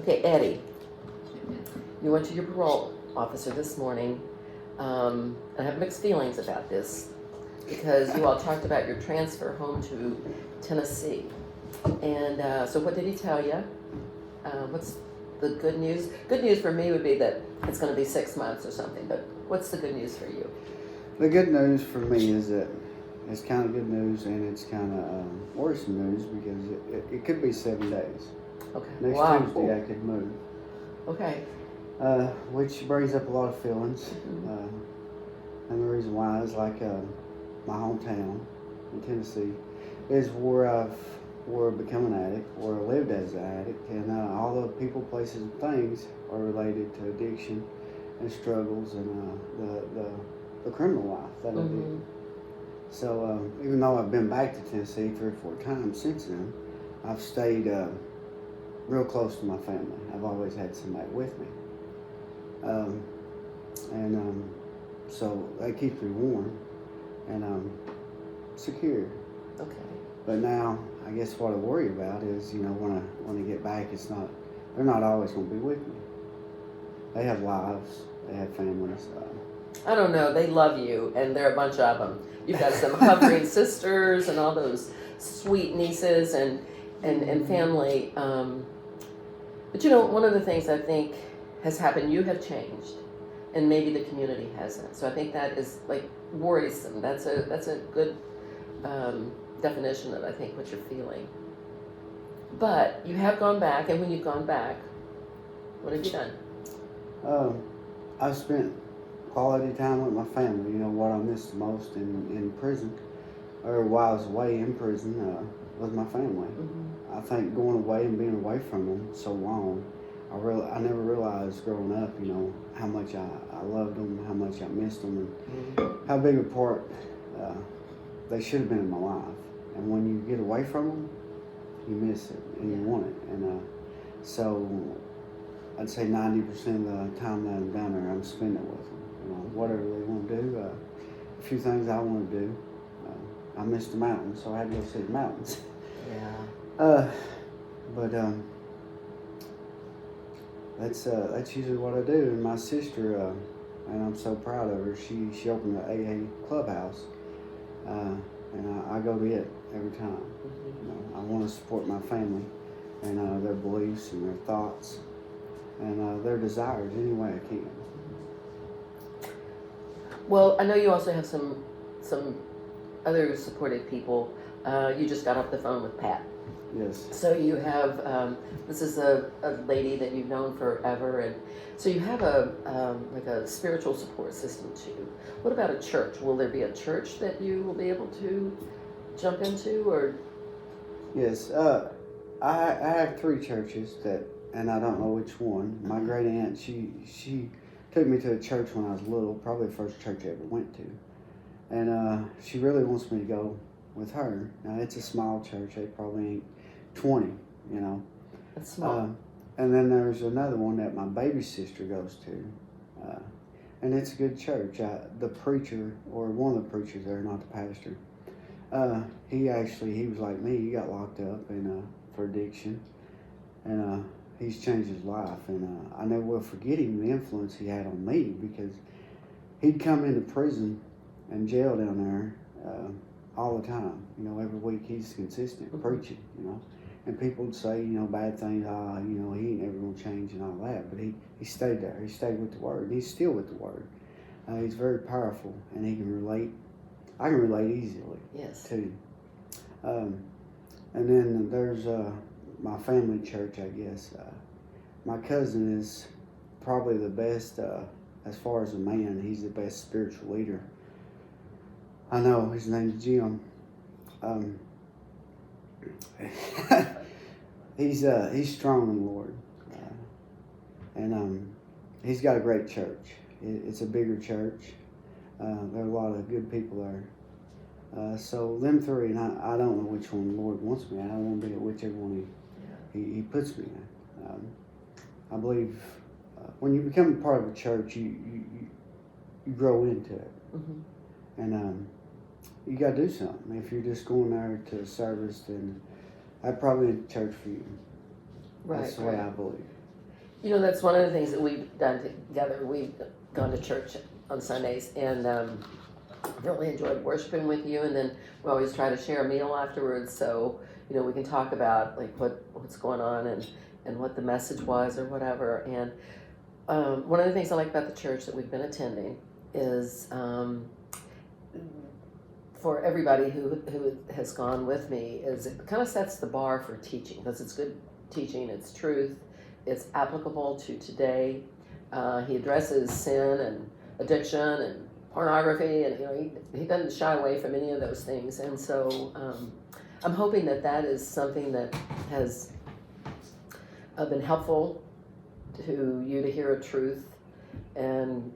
Okay, Eddie, you went to your parole officer this morning. I have mixed feelings about this because you all talked about your transfer home to Tennessee. And so what did he tell you? What's the good news? Good news for me would be that it's going to be 6 months or something, but what's the good news for you? The good news for me is that it's kind of good news and it's kind of worse news because it could be 7 days. Okay. Next Wow. Tuesday I could move. Okay. Which brings up a lot of feelings. Mm-hmm. And the reason why is like my hometown in Tennessee is where I've become an addict, where I lived as an addict, and all the people, places, and things are related to addiction and struggles and the criminal life that I did. So even though I've been back to Tennessee 3 or 4 times since then, I've stayed real close to my family. I've always had somebody with me. So that keeps me warm and secure. Okay. But now, I guess what I worry about is, when I get back, they're not always going to be with me. They have lives, they have families. I don't know. They love you, and there are a bunch of them. You've got some hovering sisters and all those sweet nieces and family. But one of the things I think has happened, you have changed, and maybe the community hasn't. So I think that is like worrisome. That's a good definition of, I think, what you're feeling. But you have gone back, and when you've gone back, what have you done? I've spent quality time with my family. What I missed the most in prison, or while I was away in prison, was my family. Mm-hmm. I think going away and being away from them so long, I never realized growing up, how much I loved them, how much I missed them, and how big a part they should have been in my life. And when you get away from them, you miss it and you want it. And so I'd say 90% of the time that I'm down there, I'm spending it with them. Whatever they want to do. A few things I want to do. I missed the mountains, so I had to go see the mountains. Yeah. But that's usually what I do. And my sister, and I'm so proud of her. She opened an AA clubhouse, and I go to it every time. I want to support my family and their beliefs and their thoughts and their desires any way I can. Well, I know you also have some other supportive people. You just got off the phone with Pat. Yes. So you have, this is a lady that you've known forever, and so you have like a spiritual support system too. What about a church? Will there be a church that you will be able to jump into, or? Yes, I have 3 churches and I don't know which one. My great aunt, she took me to a church when I was little, probably the first church I ever went to, and she really wants me to go with her. Now it's a small church; they probably ain't 20, That's small. And then there's another one that my baby sister goes to, and it's a good church. The preacher, or one of the preachers there, not the pastor, he was like me. He got locked up for addiction, and he's changed his life. And I never will forget him, the influence he had on me, because he'd come into prison and jail down there all the time. Every week he's consistent preaching. And people would say, bad things. He ain't never gonna change and all that. But he stayed there. He stayed with the Word. And he's still with the Word. He's very powerful, and he can relate. I can relate easily. Yes. To him. And then there's my family church, I guess. My cousin is probably the best as far as a man. He's the best spiritual leader I know. His name's Jim. He's strong in the Lord, and he's got a great church. It's a bigger church. There are a lot of good people there. So them 3, and I don't know which one the Lord wants me at. I want to be at whichever one he puts me at. I believe when you become a part of a church, you grow into it, and you got to do something. If you're just going there to service, then that probably ain't the church for you. Right. That's the way I believe. You know, that's one of the things that we've done together. We've gone to church on Sundays and really enjoyed worshiping with you. And then we always try to share a meal afterwards, so we can talk about like what's going on and what the message was or whatever. And one of the things I like about the church that we've been attending is for everybody who has gone with me is it kind of sets the bar for teaching, because it's good teaching, it's truth, it's applicable to today. He addresses sin and addiction and pornography, and he doesn't shy away from any of those things. And so I'm hoping that is something that has been helpful to you to hear a truth and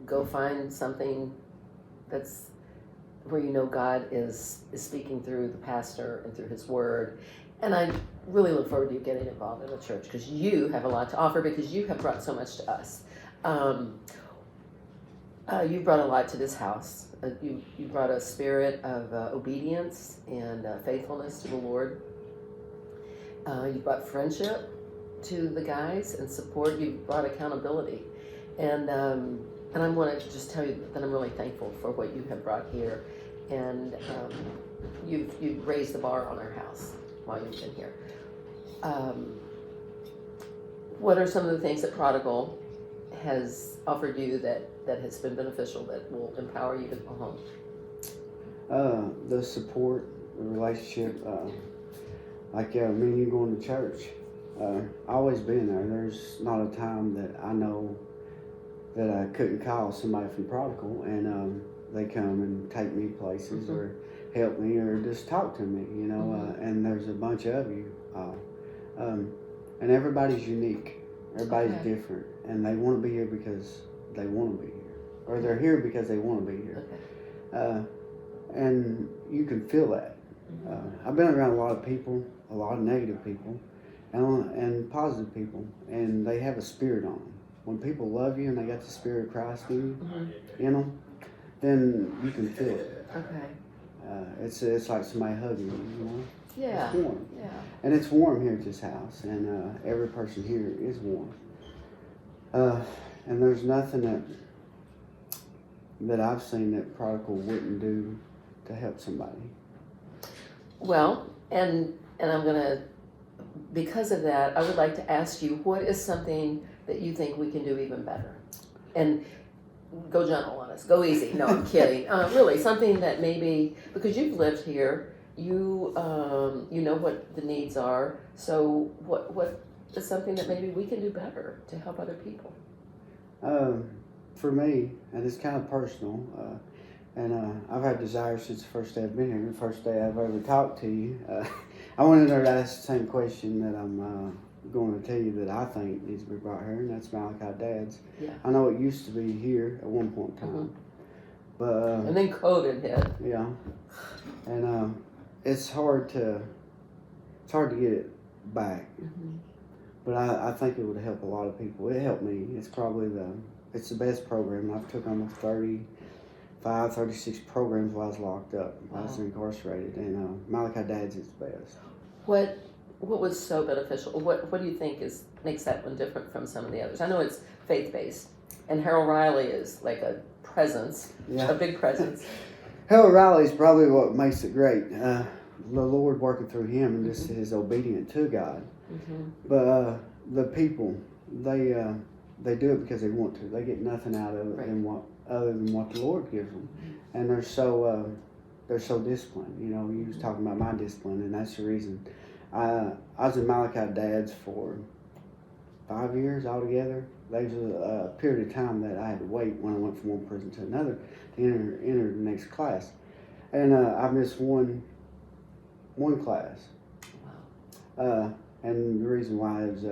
go find something that's where God is speaking through the pastor and through his word. And I really look forward to you getting involved in the church, because you have a lot to offer, because you have brought so much to us. You brought a lot to this house. You brought a spirit of obedience and faithfulness to the Lord. You brought friendship to the guys and support. You brought accountability. And I want to just tell you that I'm really thankful for what you have brought here. And you've raised the bar on our house while you've been here. What are some of the things that Prodigal has offered you that has been beneficial, that will empower you to go home? The support, the relationship, like me and you going to church. I always been there. There's not a time that I know that I couldn't call somebody from Prodigal and they come and take me places or help me or just talk to me, and there's a bunch of you. And everybody's unique. Everybody's different. And they want to be here because they want to be here. Or they're here because they want to be here. And you can feel that. I've been around a lot of people, a lot of negative people, and positive people, and they have a spirit on them. When people love you and they got the Spirit of Christ in you, then you can feel it. It's like somebody hugging you, Yeah. It's warm. Yeah. And it's warm here at this house, and every person here is warm. And there's nothing that I've seen that Prodigal wouldn't do to help somebody. Well, and I'm gonna, because of that, I would like to ask you, what is something that you think we can do even better? And go gentle on us, go easy. No, I'm kidding. Really, something that maybe, because you've lived here, you know what the needs are. So what is something that maybe we can do better to help other people? For me, and it's kind of personal, and I've had desires since the first day I've been here, the first day I've ever talked to you. I wanted to ask the same question that I'm going to tell you that I think needs to be brought here, and that's Malachi Dad's. Yeah. I know it used to be here at one point in time, but and then COVID hit. Yeah, and it's hard to get it back. But I think it would help a lot of people. It helped me. It's probably it's the best program. I've took almost 35, 36 programs while I was locked up. Wow. I was incarcerated, and Malachi Dad's is the best. What was so beneficial? What do you think makes that one different from some of the others? I know it's faith-based, and Harold Riley is like a presence, a big presence. Harold Riley is probably what makes it great. The Lord working through him and just his obedience to God. But the people, they do it because they want to. They get nothing out of it other than what the Lord gives them, and they're so disciplined. You was talking about my discipline, and that's the reason. I was in Malachi Dad's for 5 years altogether. There was a period of time that I had to wait when I went from one prison to another to enter the next class, and I missed one class. Wow. And the reason why is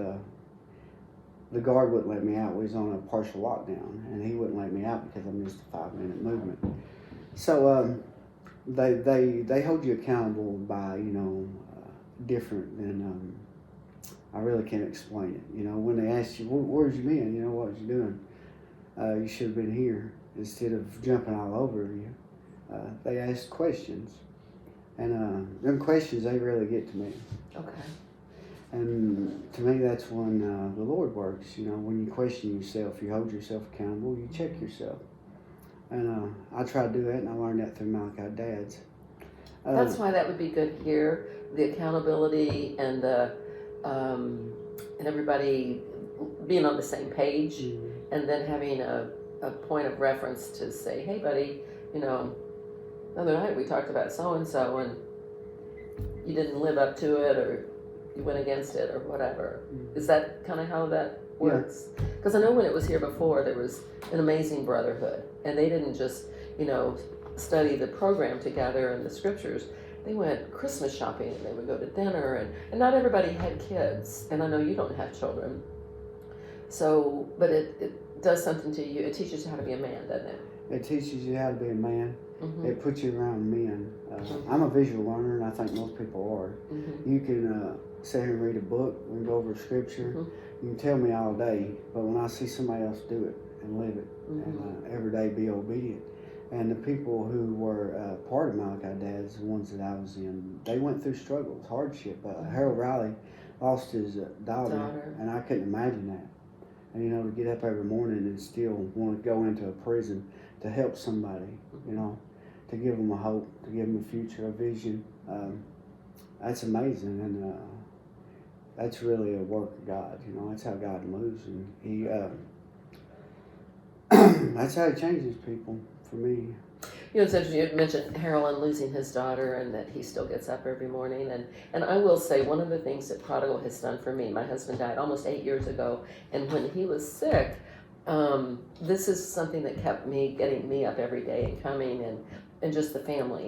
the guard wouldn't let me out. We was on a partial lockdown, and he wouldn't let me out because I missed a 5-minute movement. So they hold you accountable by different than I really can't explain it. When they ask you where's you been, what was you doing? You should have been here instead of jumping all over you. They ask questions, and them questions they really get to me. Okay. And to me, that's when the Lord works. You know, when you question yourself, you hold yourself accountable, you check yourself. And I try to do that, and I learned that through Malachi Dads. That's why that would be good here, the accountability and the and everybody being on the same page, and then having a point of reference to say, hey buddy, you know, the other night we talked about so and so and you didn't live up to it, or you went against it, or whatever. Is that kind of how that works? Because I know when it was here before, there was an amazing brotherhood, and they didn't just, you know, study the program together and the scriptures. They went Christmas shopping, and they would go to dinner, and not everybody had kids, and I know you don't have children. So, but it does something to you. It teaches you how to be a man, doesn't it? It teaches you how to be a man. Mm-hmm. It puts you around men. I'm a visual learner, and I think most people are. Mm-hmm. You can sit here and read a book and go over scripture. Mm-hmm. You can tell me all day, but when I see somebody else do it and live it, and every day be obedient. And the people who were part of Malachi Dads, the ones that I was in, they went through struggles, hardship. Harold Riley lost his daughter, and I couldn't imagine that. And you know, to get up every morning and still want to go into a prison to help somebody, you know, to give them a hope, to give them a future, a vision, that's amazing. And that's really a work of God, you know. That's how God moves, and He that's how He changes people. For me, You know, it's interesting. You mentioned Harold losing his daughter, and that he still gets up every morning. And I will say, one of the things that Prodigal has done for me, my husband died almost 8 years ago, and when he was sick, this is something that kept me getting me up every day and coming, and just the family.